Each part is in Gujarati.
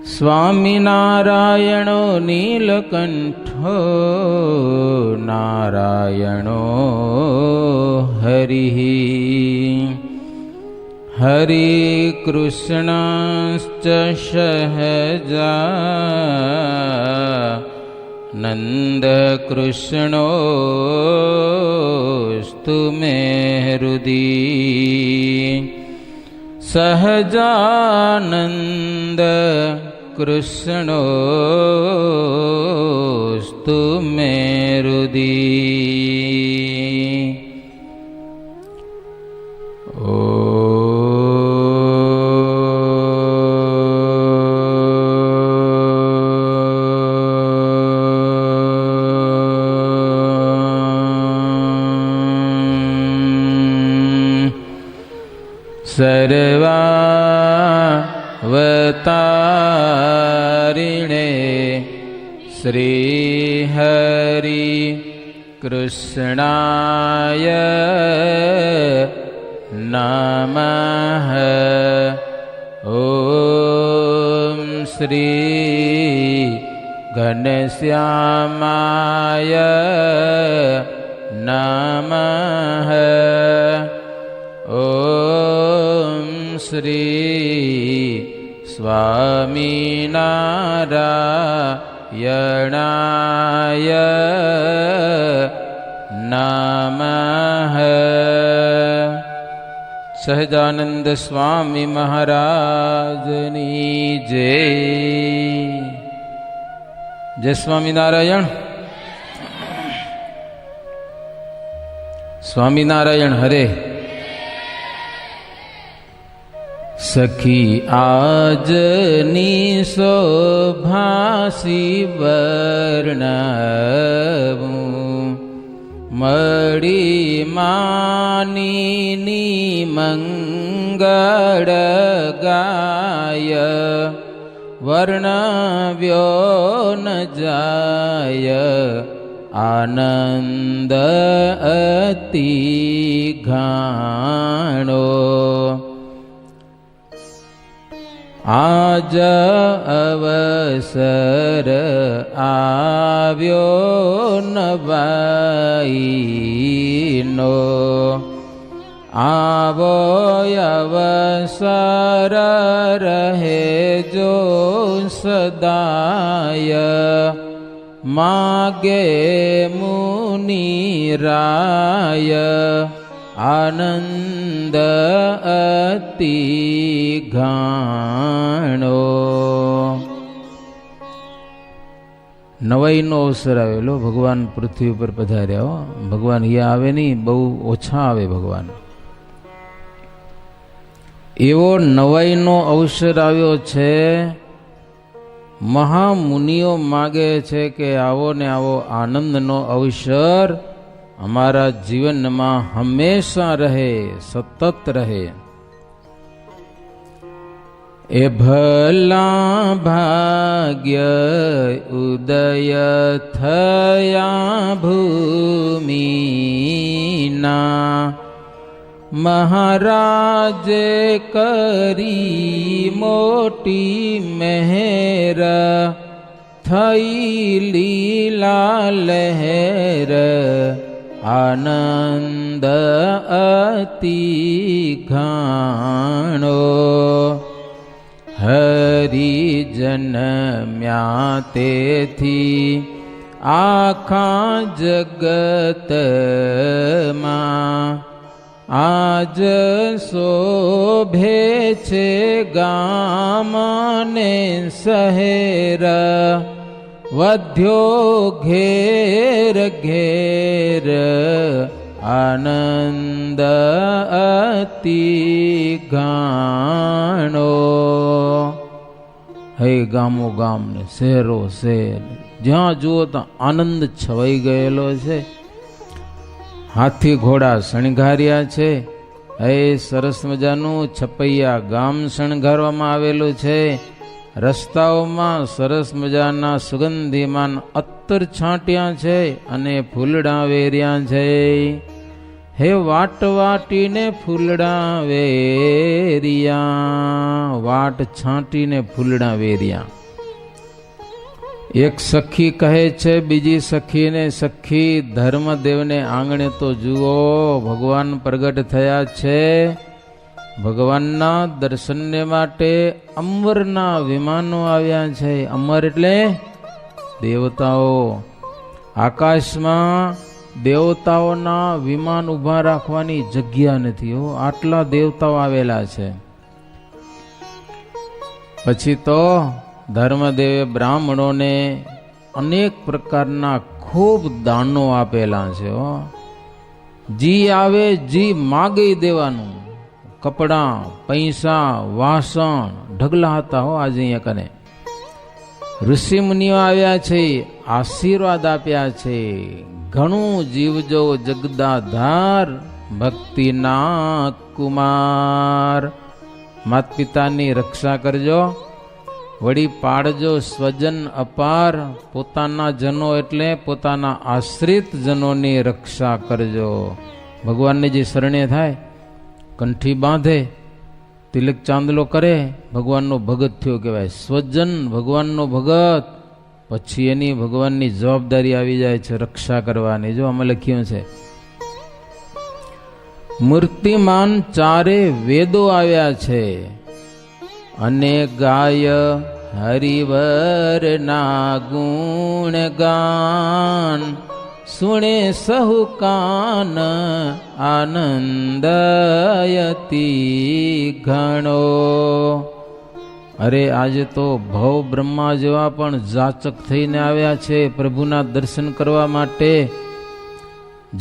સ્વામિનારાયણો નીલકંઠો નારાયણો હરિ હરિ કૃષ્ણશ્ચ સહજા નંદકૃષ્ણોસ્તુ મે હૃદિ સહજાનંદ કૃષ્ણોસ્તુ મે હૃદિ. સર્વાવતારિણે શ્રી હરિ કૃષ્ણાય નમઃ. ઓમ શ્રી ઘનશ્યામાય નમઃ. ઓમ શ્રી સ્વામિનારાયણાય નમઃ. સહજાનંદ સ્વામી મહારાજની જય. જય સ્વામિનારાયણ. સ્વામિનારાયણ હરે. સખી આજની શોભાસી વર્ણવું મળી માની મંગળ ગાય વર્ણવ્યો ન જાય આનંદ અતિ ઘાણો. આજ અવસર આવ્યો નવાઈનો આવો અવસર રહેજો સદાય માગે મુનિરાય આનંદ અતિ ઘાણો. નવાઈનો અવસર આવેલો. ભગવાન પૃથ્વી ઉપર પધાર્યા. ભગવાન અહીંયા આવે નહીં, બહુ ઓછા આવે ભગવાન. એવો નવાઈનો અવસર આવ્યો છે. મહામુનિઓ માગે છે કે આવો ને આવો આનંદનો અવસર અમારા જીવનમાં હંમેશા રહે, સતત રહે. એ ભલા ભાગ્ય ઉદય થયા ભૂમિના મહારાજે કરી મોટી મહેર થઈ લીલા લહેર આનંદ અતિ ઘાણો. હરિજન્મ્યા તેથી આખા જગતમાં આજ શોભે છે ગામને શહેર વધ્યો ઘેર ઘેર આનંદ અતિ ઘાણો. હે ગામો ગામ ને શહેરો શહેર જ્યાં જુઓ ત્યાં આનંદ છવાઈ ગયેલો છે. હાથી ઘોડા શણગાર્યા છે. હે સરસ મજાનું છપૈયા ગામ શણગારવામાં આવેલું છે. રસ્તાઓમાં સરસ મજાના સુગંધીમાન અત્તર છાંટ્યા છે અને ફૂલડા વેર્યા છે. હે વાટ વાટીને ફૂલડા વેરિયા, વાટ છાંટીને ફૂલડા વેરિયા. એક સખી કહે છે બીજી સખીને, સખી ધર્મદેવને આંગણે તો જુઓ, ભગવાન પ્રગટ થયા છે. ભગવાનના દર્શનને માટે અંબરના વિમાનો આવ્યા છે. અંબર એટલે દેવતાઓ. આકાશમાં દેવતાઓના વિમાન ઊભા રાખવાની જગ્યા નથી હો, આટલા દેવતાઓ આવેલા છે. પછી તો ધર્મદેવે બ્રાહ્મણોને અનેક પ્રકારના ખૂબ દાનો આપેલા છે હો. જી આવે જી માગે દેવાનું. કપડાં, પૈસા, વાસણ ઢગલા હતા હો આજે અહીંયા કને. ઋષિ મુનિઓ આવ્યા છે, આશીર્વાદ આપ્યા છે. ઘણું જીવજો જગદાધાર, ભક્તિના કુમાર. માત પિતાની રક્ષા કરજો, વળી પાડજો સ્વજન અપાર. પોતાના જનો એટલે પોતાના આશ્રિત જનોની રક્ષા કરજો. ભગવાનને જે શરણે થાય, કંઠી બાંધે, તિલક ચાંદલો કરે, ભગવાનનો ભગત થયો કહેવાય. સ્વજન ભગવાનનો ભગત, પછી એની ભગવાનની જવાબદારી આવી જાય છે રક્ષા કરવાની. જો આમાં લખ્યું છે, મૂર્તિમાન ચારે વેદો આવ્યા છે, અને ગાય હરિવર ના ગુણ ગાન. સુણે સહુ કાન આનંદયતી ઘણો. અરે આજે તો ભવ બ્રહ્મા જેવા પણ જાચક થઈને આવ્યા છે પ્રભુના દર્શન કરવા માટે.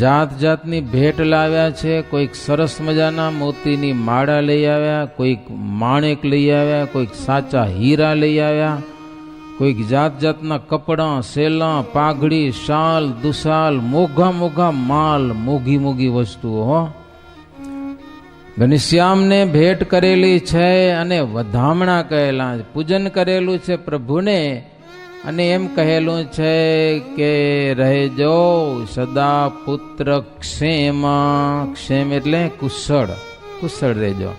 જાત જાતની ભેટ લાવ્યા છે. કોઈક સરસ મજાના મોતીની માળા લઈ આવ્યા, કોઈક માણેક લઈ આવ્યા, કોઈક સાચા હીરા લઈ આવ્યા, કોઈક જાત જાતના કપડાં, સેલા, પાઘડી, શાલ, દુશાલ, મોઘા મોઘા માલ, મોઘી મોઘી વસ્તુઓ હો. ઘનશ્યામને ભેટ કરેલી છે અને વધામણા કહેલા, પૂજન કરેલું છે પ્રભુને, અને એમ કહેલું છે કે રહેજો સદા પુત્ર ક્ષેમ. ક્ષેમ એટલે કુશળ, કુશળ રહેજો.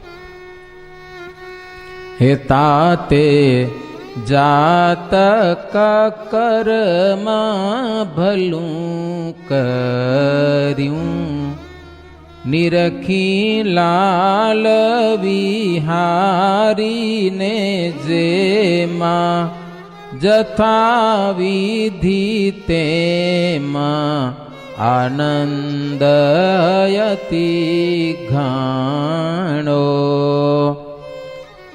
હે તાતે જાતક કર્મ ભલું કર્યું, નિરખી લાલ વિહારીને જેમાં જથા વિધિ તેમાં આનંદયતી ઘણો.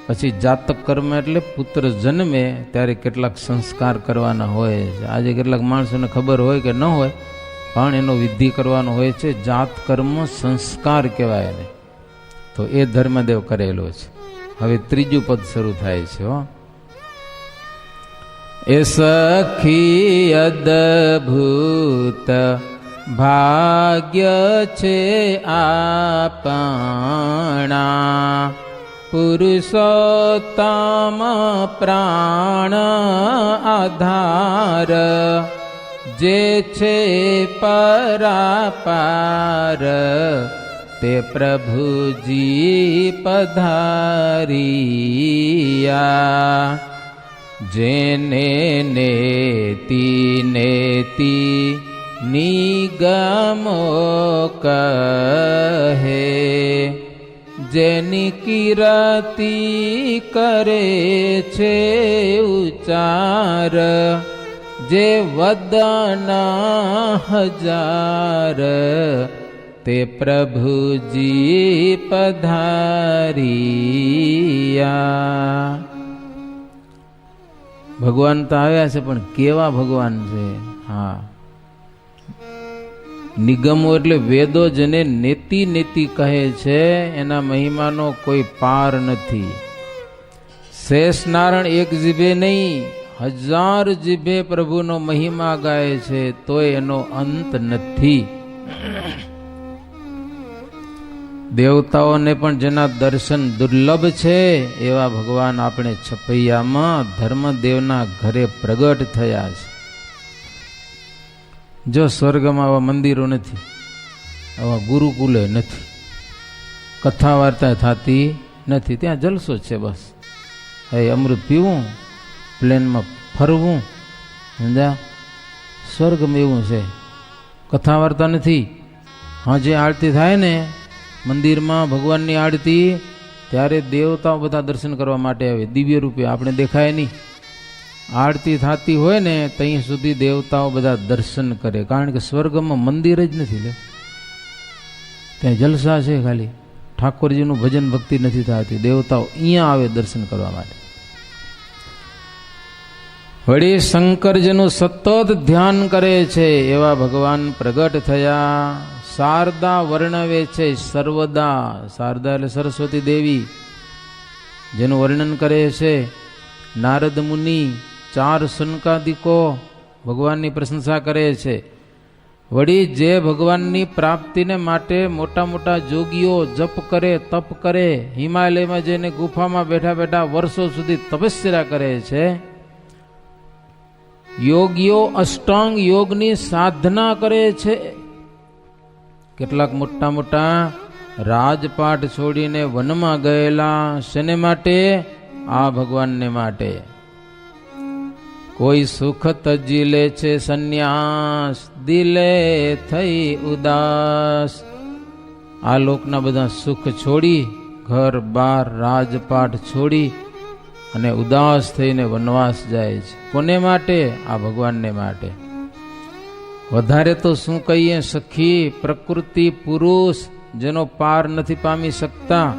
પછી જાતક કર્મ એટલે પુત્ર જન્મે ત્યારે કેટલાક સંસ્કાર કરવાના હોય છે. આજે કેટલાક માણસોને ખબર હોય કે ન હોય, પણ એનો વિધિ કરવાનો હોય છે. જાત કર્મ સંસ્કાર કહેવાય ને, તો એ ધર્મદેવ કરેલો છે. હવે ત્રીજું પદ શરૂ થાય છે હો. એ સખી અદભૂત ભાગ્ય છે આપણા, પુરુષોત્તમ પ્રાણ આધાર, જે છે પરાપાર, તે પ્રભુજી પધારિયા. જેને નેતી નેતી નિગમો કહે, જેની કીર્તિ કરે છે ઉચાર, જે વદના હજાર, તે પ્રભુજી પધારિયા. ભગવાન તો આવ્યા છે, પણ કેવા ભગવાન છે. હા, નિગમો એટલે વેદો જેને નેતિ નેતિ કહે છે, એના મહિમાનો કોઈ પાર નથી. શેષ નારાયણ એક જીભે નહીં, 1000 જીભે પ્રભુનો મહિમા ગાય છે, તોય એનો અંત નથી. દેવતાઓને પણ જેના દર્શન દુર્લભ છે, એવા ભગવાન આપણે છપૈયામાં ધર્મદેવના ઘરે પ્રગટ થયા છે. જો સ્વર્ગમાં આવા મંદિરો નથી, આવા ગુરુકુલે નથી, કથા વાર્તા થતી નથી, ત્યાં જલસો જ છે બસ. હવે અમૃત પીવું, પ્લેનમાં ફરવું, સમજા, સ્વર્ગમાં એવું છે, કથા વાર્તા નથી. હા, જે આરતી થાય ને મંદિરમાં ભગવાનની આરતી, ત્યારે દેવતાઓ બધા દર્શન કરવા માટે આવે, દિવ્ય રૂપે, આપણે દેખાય નહીં. આરતી થતી હોય ને ત્યાં સુધી દેવતાઓ બધા દર્શન કરે, કારણ કે સ્વર્ગમાં મંદિર જ નથી લે, ત્યાં જલસા છે ખાલી, ઠાકોરજીનું ભજન ભક્તિ નથી થતી, દેવતાઓ અહીંયા આવે દર્શન કરવા માટે. વળી શંકરજીનું સતત ધ્યાન કરે છે એવા ભગવાન પ્રગટ થયા. શારદા વર્ણવે છે સર્વદા, શારદા એટલે સરસ્વતી દેવી, જેનું વર્ણન કરે છે. નારદ મુનિ, 4 સનકાદિકો ભગવાનની પ્રશંસા કરે છે. વળી જે ભગવાનની પ્રાપ્તિને માટે મોટા મોટા જોગીઓ જપ કરે, તપ કરે, હિમાલયમાં જઈને ગુફામાં બેઠા બેઠા વર્ષો સુધી તપસ્યા કરે છે, યોગીઓ અષ્ટાંગ યોગની સાધના કરે છે. કેટલાક મોટા મોટા રાજપાટ છોડીને વનમાં ગયેલા, શેને માટે? આ ભગવાનને માટે. કોઈ સુખ તજી લે છે સંન્યાસ, દિલે થઈ ઉદાસ. આ લોકના બધા સુખ છોડી, ઘર બાર રાજપાટ છોડી અને ઉદાસ થઈને વનવાસ જાય છે. કોને માટે? આ ભગવાનને માટે. વધારે તો શું કહીએ સખી, પ્રકૃતિ પુરુષ જેનો પાર નથી પામી શકતા,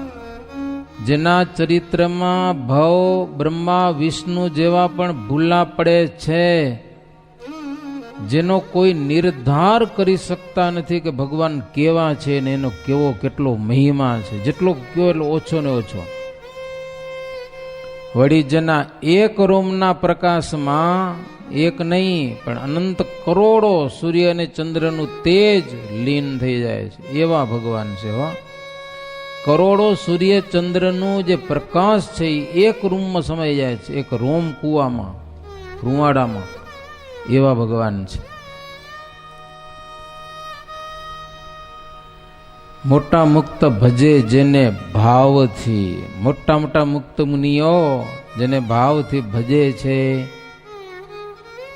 જેના ચરિત્રમાં ભવ બ્રહ્મા વિષ્ણુ જેવા પણ ભૂલા પડે છે, જેનો કોઈ નિર્ધાર કરી શકતા નથી કે ભગવાન કેવા છે ને એનો કેવો કેટલો મહિમા છે, જેટલો કયો એટલો ઓછો ને ઓછો. વળી જેના એક રોમના પ્રકાશમાં એક નહીં પણ અનંત કરોડો સૂર્ય અને ચંદ્રનું તેજ લીન થઈ જાય છે, એવા ભગવાન છે. હો, કરોડો સૂર્ય ચંદ્રનું જે પ્રકાશ છે એ એક રૂમમાં સમાઈ જાય છે, એક રોમ કુવામાં, રૂવાડામાં, એવા ભગવાન છે. મોટા મુક્ત ભજે જેને ભાવથી, મોટા મોટા મુક્ત મુનિઓ જેને ભાવથી ભજે છે.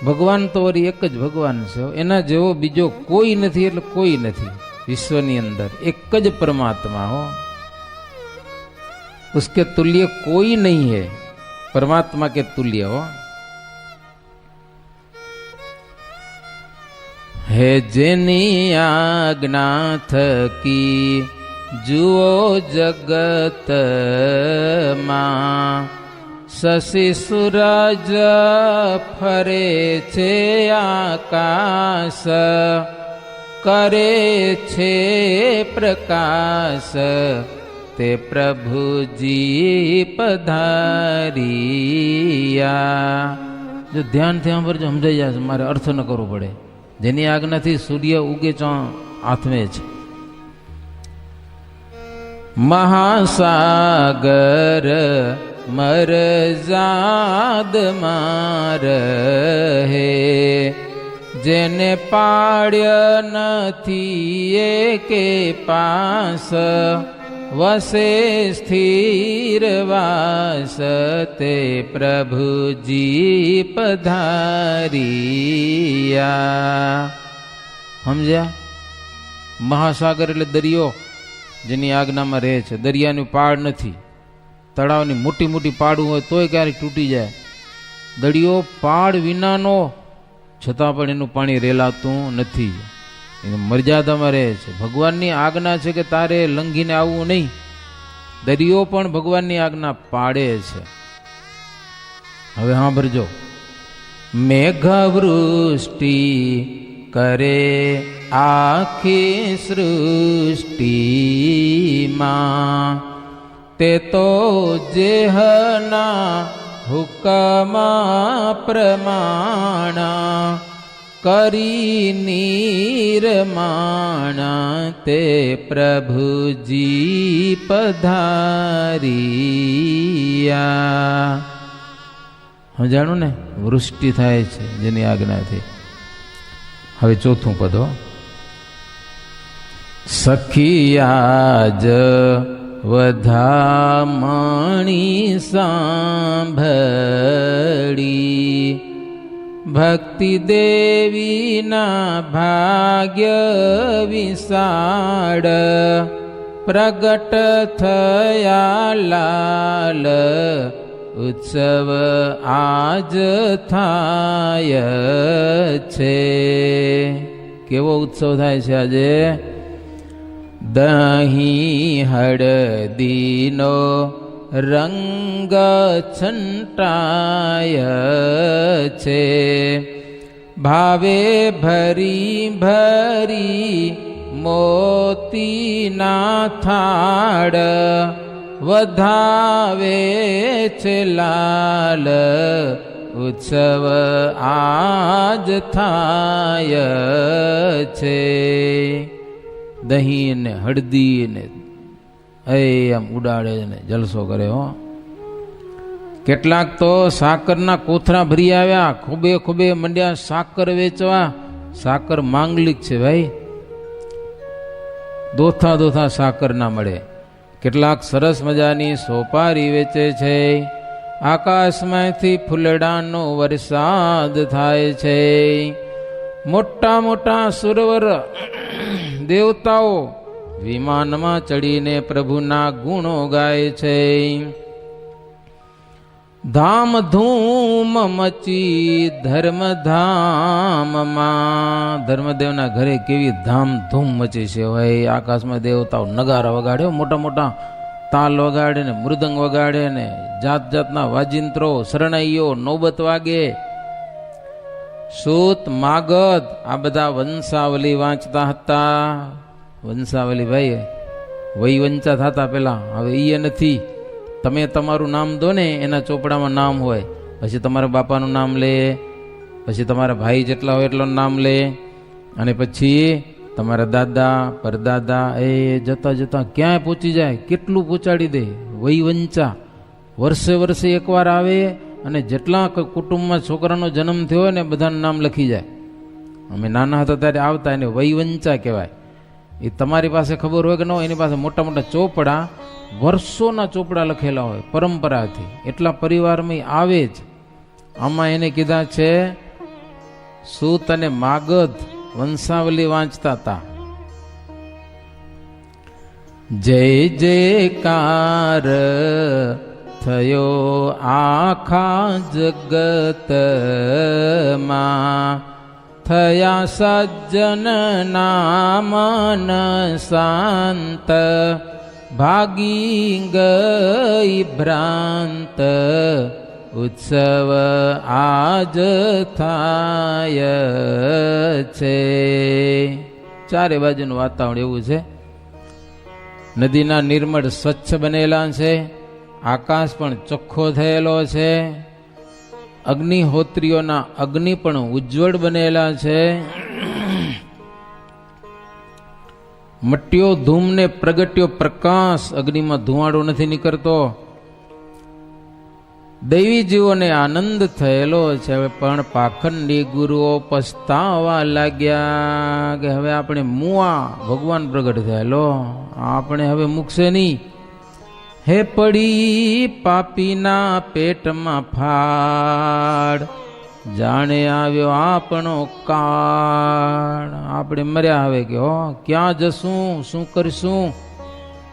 ભગવાન તો વળી એક જ ભગવાન છે, એના જેવો બીજો કોઈ નથી, એટલે કોઈ નથી વિશ્વની અંદર, એક જ પરમાત્મા. હો, उसके तुल्य कोई नहीं है, परमात्मा के तुल्य. हो, है जेनी आज्ञा थकी जुओ जगत मां, शशि सूरज फरे छे आकाश, करे छे प्रकाश, તે પ્રભુજી પધારિયા. જો ધ્યાનથી સાંભળજો, સમજાઈ જશે, મારે અર્થ ન કરવો પડે. જેની આજ્ઞાથી સૂર્ય ઉગે આથમે છે. મહાસાગર મરજાદ માર હે, જેને પાડ્ય નથી એકે પાસ, વસે સ્થિર વાસ, તે પ્રભુજી પધારિયા. સમજ્યા? મહાસાગર એટલે દરિયો, જેની આજ્ઞામાં રહે છે. દરિયાની પાળ નથી, તળાવની મોટી મોટી પાડું હોય તોય ક્યારેક તૂટી જાય. દરિયો પાળ વિનાનો, છતાં પણ એનું પાણી રેલાતું નથી, એને મર્યાદામાં રહે છે. ભગવાનની આજ્ઞા છે કે તારે લંઘીને આવવું નહીં. દરિયો પણ ભગવાનની આજ્ઞા પાડે છે. હવે સાંભળજો. મેઘવૃષ્ટિ કરે આખી સૃષ્ટિમાં, તે તો જેહના હુકમા પ્રમાણ, કરી નિર્માણ, તે પ્રભુજી પધારિયા. સમજાણું ને? વૃષ્ટિ થાય છે જેની આજ્ઞાથી. હવે ચોથું પદ. સખિયાજ વધામણી સાંભળી ભક્તિ દેવીના ભાગ્ય વિશાળ પ્રગટ થયા લાલ ઉત્સવ આજ થાય છે. કેવો ઉત્સવ થાય છે આજે? દહીં હળદીનો રંગ છંટાય છે. ભાવે ભરી ભરી મોતીના થાળ વધાવે છે લાલ ઉત્સવ આજ થાય છે. દહીં ને હળદી ને આમ ઉડાડે ને જલસો કરે હો. કેટલાક તો સાકરના કોથરા ભરી આવ્યા, ખૂબે ખૂબે મંડ્યા સાકર વેચવા. સાકર માંગલિક છે ભાઈ, દોથા દોથા સાકર ના મળે. કેટલાક સરસ મજાની સોપારી વેચે છે. આકાશમાંથી ફૂલડાનો વરસાદ થાય છે. મોટા મોટા સુરવર દેવતાઓ વિમાનમાં ચડીને પ્રભુના ગુણો ગાય છે. ધામધૂમ મચી ધર્મધામમાં, ધર્મદેવના ઘરે કેવી ધામધૂમ મચી છે ભાઈ. આકાશમાં દેવતાઓ નગારા વગાડે, મોટા મોટા તાલ વગાડે ને મૃદંગ વગાડે ને જાત જાતના વાજિંત્રો શરણાઈઓ નોબત વાગે. સૂત માગધ આ બધા વંશાવલી વાંચતા હતા. વંશાવલી ભાઈ વૈવંચા થતા પેલા, હવે એ નથી. તમે તમારું નામ દો ને એના ચોપડામાં નામ હોય, પછી તમારા બાપાનું નામ લે, પછી તમારા ભાઈ જેટલા હોય એટલું નામ લે, અને પછી તમારા દાદા પરદાદા એ જતા જતા ક્યાંય પહોંચી જાય, કેટલું પહોંચાડી દે. વૈવંચા વર્ષે વર્ષે એકવાર આવે અને જેટલા કુટુંબમાં છોકરાનો જન્મ થયો હોય ને બધાનું નામ લખી જાય. અમે નાના હતા ત્યારે આવતા, એને વૈવંચા કહેવાય. એ તમારી પાસે ખબર હોય કે ન હોય, એની પાસે મોટા મોટા ચોપડા, વર્ષોના ચોપડા લખેલા હોય પરંપરાથી, એટલા પરિવારમાં આવે જ. આમાં એને કીધા છે સૂત અને માગધ વંશાવલી વાંચતા હતા. જય જયકાર થયો આખા જગતમાં, થયા સજ્જન નામન શાંત, ભાગી ગઈ ભ્રાંત ઉત્સવ આજ થાય છે. ચારે બાજુનું વાતાવરણ એવું છે. નદીના નિર્મળ સ્વચ્છ બનેલા છે, આકાશ પણ ચોખ્ખો થયેલો છે, અગ્નિહોત્રીઓના અગ્નિ પણ ઉજ્જવળ બનેલા છે. મટ્યો ધૂમ ને પ્રગટ્યો પ્રકાશ, અગ્નિમાં ધુવાડો નથી નીકળતો. દૈવી જીવોને આનંદ થયેલો છે. પણ પાખંડી ગુરુઓ પસ્તાવા લાગ્યા કે હવે આપણે મુઆ ભગવાન પ્રગટ થયેલો, આપણે હવે મૂકશે નહીં. હે પડી પાપીના પેટમાં ફાડ, જાણે આવ્યો આપણો કાળ. આપણે મર્યા હવે કે હો ક્યાં જશું, શું કરશું?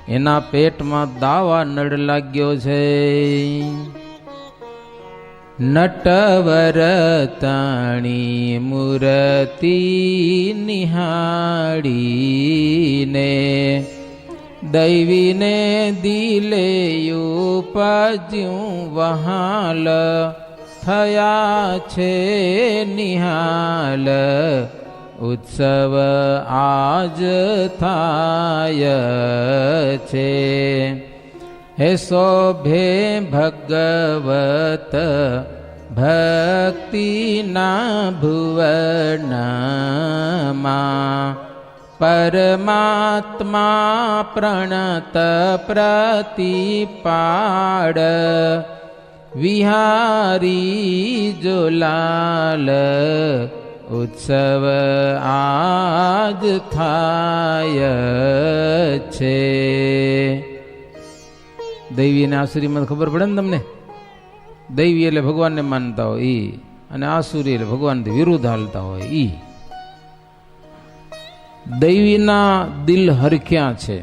એના પેટમાં દાવા નડ લાગ્યો છે. નટવર તાણી મૂર્તિ નિહાળીને, દૈવીને દિલે ઉપજ્યું વહાલ, થયા છે નિહાલ ઉત્સવ આજ થાય છે. હે શોભે ભગવત ભક્તિના ભુવનમાં, પરમાત્મા પ્રણત પ્રતિપાડ, વિહારી જો લાલ ઉત્સવ આજ થાય છે. દૈવી અને આસુરીમાં ખબર પડે ને તમને. દૈવી એટલે ભગવાનને માનતા હોય ઈ, અને આસુરી એટલે ભગવાનથી વિરુદ્ધ હાલતા હોય ઈ. દૈવીના દિલ હરખ્યા છે.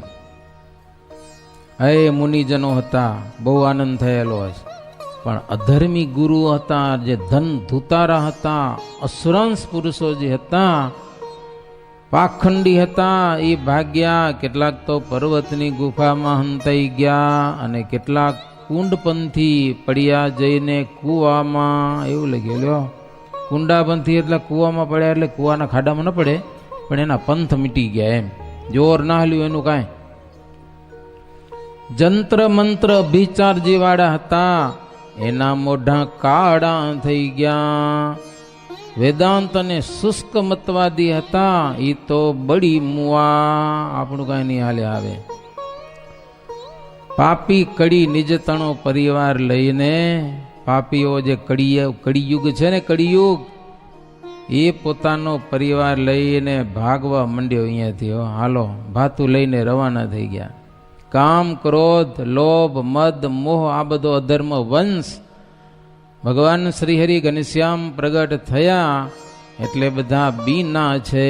હે મુનિજનો હતા, બહુ આનંદ થયેલો હશે. પણ અધર્મી ગુરુ હતા, જે ધન ધુતારા હતા, અસુરાંશ પુરુષો જે હતા, પાખંડી હતા, એ ભાગ્યા. કેટલાક તો પર્વતની ગુફામાં હંતાઈ ગયા, અને કેટલાક કુંડપંથી પડ્યા જઈને કૂવામાં. એવું લખેલું લ્યો, કુંડાપંથી એટલે કૂવામાં પડ્યા, એટલે કૂવાના ખાડામાં ન પડે, પણ એના પંથ મીટી ગયા. એમ જોર ના હાલ્યું એનું કાંઈ. જંત્ર મંત્ર અભિચારજી વાળા હતા, એના મોઢા કાળા થઈ ગયા. વેદાંત અને શુષ્ક મતવાદી હતા, એ તો બળી મુવા. આપણું કાંઈ નહીં હાલે આવે. પાપી કડી નિજતણો પરિવાર લઈને, પાપીઓ જે કળિયુગ છે ને, કળિયુગ, એ પોતાનો પરિવાર લઈને ભાગવા માંડ્યો અહીંયાથી. હાલો ભાતું લઈને રવાના થઈ ગયા. કામ, ક્રોધ, લોભ, મદ, મોહ, આ બધો અધર્મ વંશ ભગવાન શ્રી હરિ ઘનશ્યામ પ્રગટ થયા એટલે બધા બીના છે.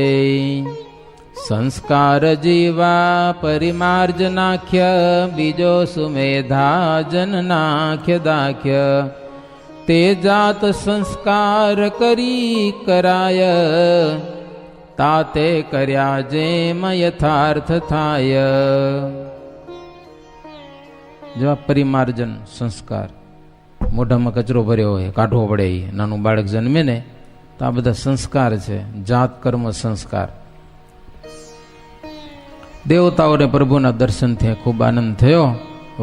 સંસ્કાર જીવા પરિમાર્જનાખ્ય, બીજો સુમેધા જન નાખ્ય દાખ્ય. તે જાત સંસ્કાર કરી કરાય, તાતે કર્યા જેમ યથાર્થ થાય. જેવા પરિમાર્જન સંસ્કાર, મોઢામાં કચરો ભર્યો હોય કાઢવો પડે. નાનું બાળક જન્મે ને તો આ બધા સંસ્કાર છે, જાત કર્મ સંસ્કાર. દેવતાઓને પ્રભુના દર્શનથી ખૂબ આનંદ થયો.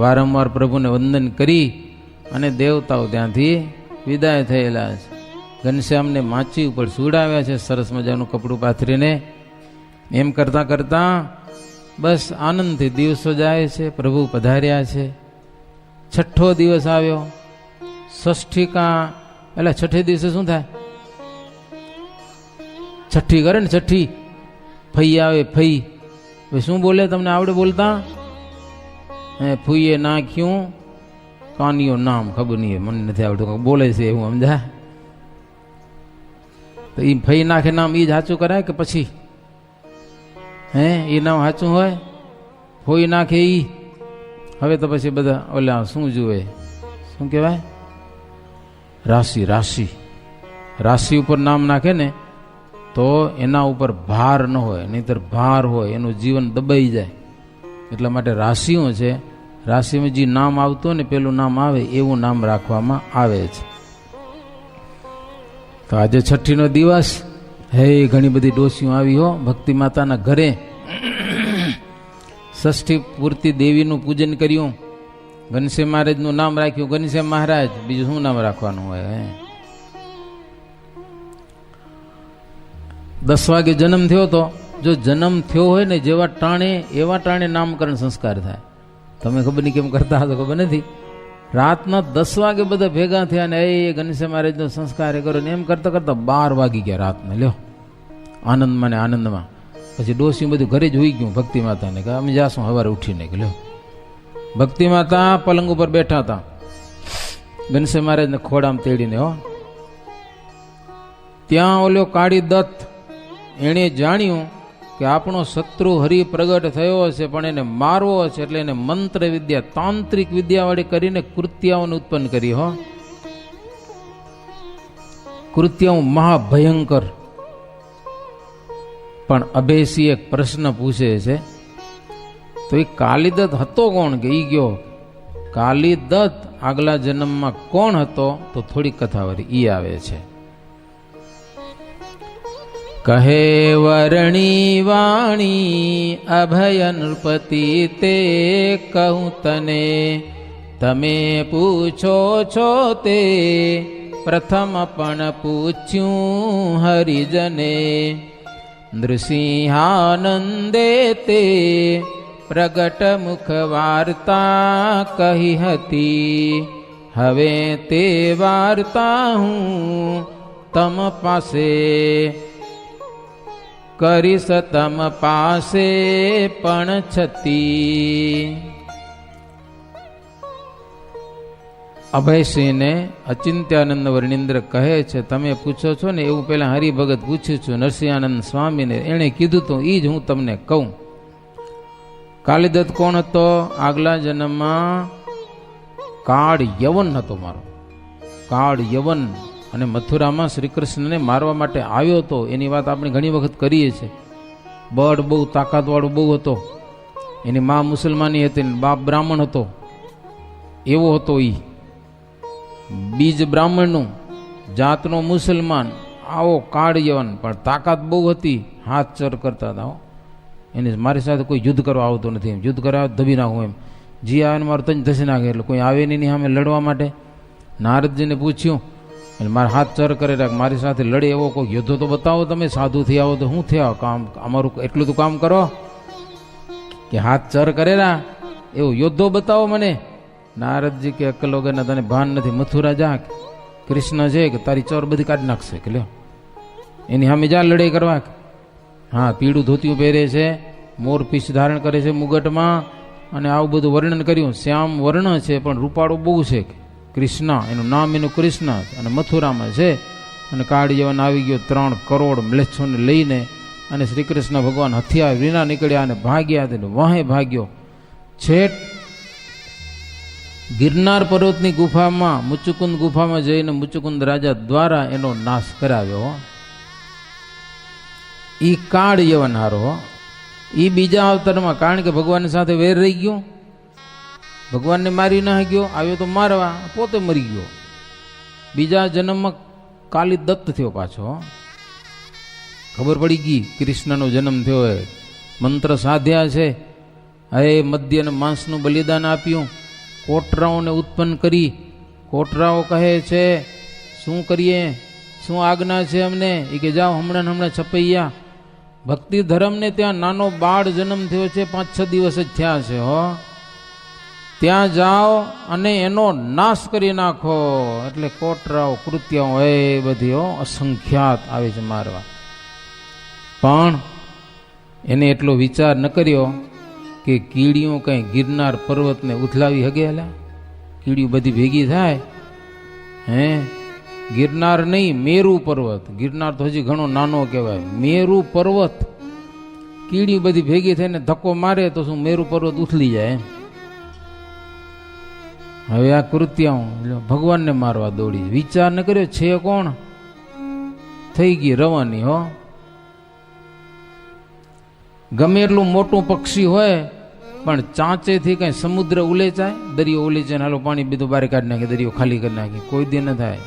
વારંવાર પ્રભુને વંદન કરી અને દેવતાઓ ત્યાંથી વિદાય થયેલા છે. ઘનશ્યામને માચી ઉપર સુડાવ્યા છે, સરસ મજાનું કપડું પાથરીને. એમ કરતાં કરતાં બસ આનંદથી દિવસો જાય છે. પ્રભુ પધાર્યા છે. છઠ્ઠો દિવસ આવ્યો. ષષ્ઠિકા એટલે છઠ્ઠે દિવસે શું થાય? છઠ્ઠી કરે ને, છઠ્ઠી ફઈ આવે. ફઈ શું બોલે? તમને આવડે બોલતા? ફૂઈએ નાખ્યું કાનિયો નામ, ખબર નહીં, મને નથી આવડતું, બોલે છે એવું સમજા. તો એ ફઈ નાખે નામ, એ જ સાચું કરાય કે પછી? એ નામ સાચું હોય? ફોઈ નાખે ઈ. હવે તો પછી બધા ઓલા શું જુએ, શું કહેવાય, રાશિ. રાશિ રાશિ ઉપર નામ નાખે ને તો એના ઉપર ભાર ન હોય, નહીતર ભાર હોય એનું જીવન દબાઈ જાય. એટલા માટે રાશિઓ છે, રાશિમાં જે નામ આવતું હોય ને, પેલું નામ આવે એવું નામ રાખવામાં આવે છે. તો આજે છઠ્ઠીનો દિવસ. હે ઘણી બધી ડોસીઓ આવી હો ભક્તિ માતાના ઘરે. ષષ્ઠી પૂર્તિ દેવીનું પૂજન કર્યું, ઘનશ્યામ મહારાજનું નામ રાખ્યું. ઘનશ્યામ મહારાજ, બીજું શું નામ રાખવાનું હોય? 10 વાગે જન્મ થયો તો, જો જન્મ થયો હોય ને જેવા ટાણે એવા ટાણે નામકરણ સંસ્કાર થાય. તમે ખબર નહીં કેમ કરતા હશો, ખબર નથી. રાતના 10 વાગે બધા ભેગા થયા ને એ ઘનશ્યામ મહારાજનો સંસ્કાર કરો ને એમ કરતા કરતા 12 વાગી ગયા રાતના. લ્યો, આનંદમાં ને આનંદમાં. પછી ડોસી બધું ઘરે જ હોઈ ગયું ભક્તિ માતાને, કે અમે જાશું સવારે ઉઠીને. કે લ્યો, ભક્તિ માતા પલંગ ઉપર બેઠા હતા, ઘનશ્યામ મહારાજને ખોડામાં તેડીને. ત્યાં ઓલ્યો કાળી દત્ત, એણે જાણ્યું કે આપણો શત્રુ હરિ પ્રગટ થયો હશે, પણ એને મારવો છે. એટલે એને મંત્ર વિદ્યા, તાંત્રિક વિદ્યા વડે કરીને કૃત્યાઓને ઉત્પન્ન કરી. કૃત્યાઓ મહાભયંકર. પણ અભેસી એક પ્રશ્ન પૂછે છે, તો એ કાલીદત્ત હતો કોણ? કે ઈ ગયો કાલીદત્ત આગલા જન્મમાં કોણ હતો? તો થોડી કથા વળી ઈ આવે છે. કહે વરણી વાણી અભય નૃપતિ તે કહું તને, તમે પૂછો છો તે પ્રથમ પણ પૂછ્યું હરિજને. નૃસિંહાનંદે તે પ્રગટ મુખ વાર્તા કહી હતી, હવે તે વાર્તા હું તમ પાસે, કરીશ તમ પાસે પણ છતી. અભયસિંહને અચિંત્યાનંદ વર્ણિન્દ્ર કહે છે, તમે પૂછો છો ને એવું પેલા હરિભગત પૂછ્યું છું નરસિંહાનંદ સ્વામીને, એણે કીધું તો એ જ હું તમને કહું. કાલિદત્ત કોણ હતો? આગલા જન્મમાં કાળ યવન હતો મારો, કાળ યવન. અને મથુરામાં શ્રી કૃષ્ણને મારવા માટે આવ્યો હતો. એની વાત આપણે ઘણી વખત કરીએ છીએ. બળ બહુ તાકાતવાળો બહુ હતો. એની મા મુસલમાની હતી, બાપ બ્રાહ્મણ હતો. એવો હતો એ, બીજ બ્રાહ્મણનું, જાતનો મુસલમાન, આવો કાળ યવન, પણ તાકાત બહુ હતી. હાથ ચર કરતા હતા. એને મારી સાથે કોઈ યુદ્ધ કરવા આવતો નથી, યુદ્ધ કરવા દબી નાખું એમ. જી આવે ને મારું તંજ ધસી નાખે, એટલે કોઈ આવે નહીં સામે લડવા માટે. નારદજીને પૂછ્યું, એટલે મારા હાથ ચર કરે રાખ, મારી સાથે લડે એવો કોઈ યુદ્ધ તો બતાવો. તમે સાધુ થી આવો તો શું થયા? કામ અમારું એટલું તો કામ કરો કે હાથ ચર કરેલા એવો યોદ્ધો બતાવો મને. નારદજી કે અક્કલ વગરના તને ભાન નથી. મથુરા જા, કૃષ્ણ છે કે તારી ચર બધી કાઢી નાખશે કે લ્યો એની સામે જા લડાઈ કરવા. હા, પીળું ધોતિયું પહેરે છે, મોર પીછ ધારણ કરે છે મુગટમાં, અને આવું બધું વર્ણન કર્યું. શ્યામ વર્ણ છે પણ રૂપાળો બહુ છે કૃષ્ણ, એનું નામ એનું કૃષ્ણ, અને મથુરામાં છે. અને કાળ યવન આવી ગયો 3 કરોડ મ્લેચ્છોને લઈને, અને શ્રી કૃષ્ણ ભગવાન હથિયાર વિના નીકળ્યા અને ભાગ્યા. તેને વાહે ભાગ્યો. છેટ ગિરનાર પર્વતની ગુફામાં, મુચુકુંદ ગુફામાં જઈને મુચુકુંદ રાજા દ્વારા એનો નાશ કરાવ્યો. ઈ કાળ યવન હારો. ઈ બીજા અવતારમાં, કારણ કે ભગવાન સાથે વેર રહી ગયો, ભગવાનને મારી ના ગયો, આવ્યો તો મારવા, પોતે મરી ગયો. બીજા જન્મમાં કાલિદત્ત થયો પાછો. ખબર પડી ગઈ કૃષ્ણનો જન્મ થયો હોય. મંત્ર સાધ્યા છે. હે મદ્ય અને માંસનું બલિદાન આપ્યું. કોટરાઓને ઉત્પન્ન કરી. કોટરાઓ કહે છે, શું કરીએ, શું આજ્ઞા છે અમને? એ કે જાઓ હમણાં છપૈયા. ભક્તિ ધર્મને ત્યાં નાનો બાળ જન્મ થયો છે, 5-6 દિવસ જ થયા છે હો. ત્યાં જાઓ અને એનો નાશ કરી નાખો. એટલે કોટરાઓ, કૃત્યાઓ એ બધી અસંખ્યાત આવે છે મારવા. પણ એને એટલો વિચાર ન કર્યો કે કીડીઓ કઈ ગિરનાર પર્વતને ઉથલાવી હગે. એલા કીડીઓ બધી ભેગી થાય. હે, ગિરનાર નહીં, મેરુ પર્વત. ગિરનાર તો હજી ઘણો નાનો કહેવાય. મેરુ પર્વત, કીડી બધી ભેગી થઈને ધક્કો મારે તો શું મેરુ પર્વત ઉથલી જાય. હવે આ કૃત્યાઓ ભગવાનને મારવા દોડી. વિચાર ન કર્યો છે કોણ? થઈ ગઈ રવાની હો. ગમે એટલું મોટું પક્ષી હોય પણ ચાંચેથી કઈ સમુદ્ર ઉલેચાય, દરિયો ઉલેચાય, હાલો પાણી બીજું બારે કાઢી નાખે, દરિયો ખાલી કરી નાખે, કોઈ દી ન થાય.